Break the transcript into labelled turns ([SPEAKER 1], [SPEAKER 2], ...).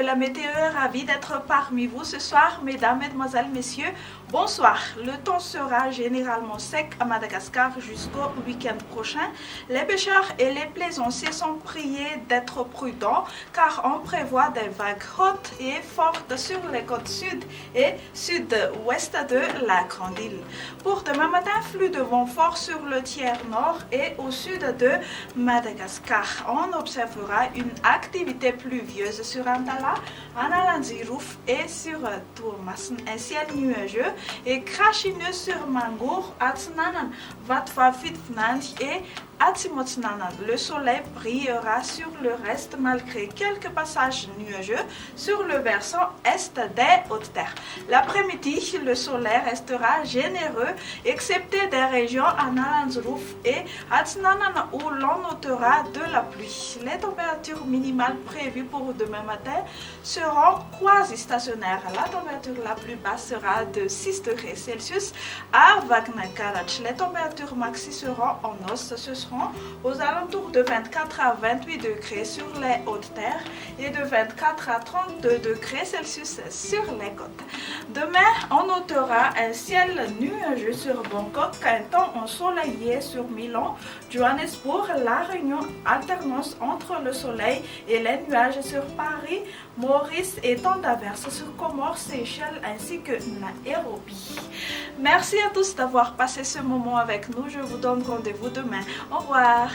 [SPEAKER 1] la météo, ravi d'être parmi vous ce soir, mesdames, mesdemoiselles, messieurs. Bonsoir. Le temps sera généralement sec à Madagascar jusqu'au week-end prochain. Les pêcheurs et les plaisanciers sont priés d'être prudents car on prévoit des vagues hautes et fortes sur les côtes sud et sud-ouest de la Grande Île. Pour demain matin, flux de vent fort sur le tiers nord et au sud de Madagascar. On observera une activité pluvieuse sur Antala, Analanzirouf et sur Tourmassen, un ciel nuageux et crachineux sur Mangour, Atsnanan, Vatfafitnand et Atsimotsnanan. Le soleil brillera sur le reste malgré quelques passages nuageux sur le versant est des Hautes-Terres. L'après-midi, le soleil restera généreux, excepté des régions Analanzirouf et Atsnanan où l'on notera de la pluie. Les températures minimales prévues pour demain matin seront quasi stationnaires. La température la plus basse sera de 6 degrés Celsius à Vaknakarach. Les températures maxi seront en hausse. Ce seront aux alentours de 24 à 28 degrés sur les Hautes-Terres et de 24 à 32 degrés Celsius sur les côtes. Demain, on notera un ciel nuageux sur Bangkok, un temps ensoleillé sur Milan, Johannesburg, La Réunion, alternance entre le soleil et les nuages sur Paris, Maurice et temps d'averses sur Comores, Seychelles ainsi que Nairobi. Merci à tous d'avoir passé ce moment avec nous. Je vous donne rendez-vous demain. Au revoir.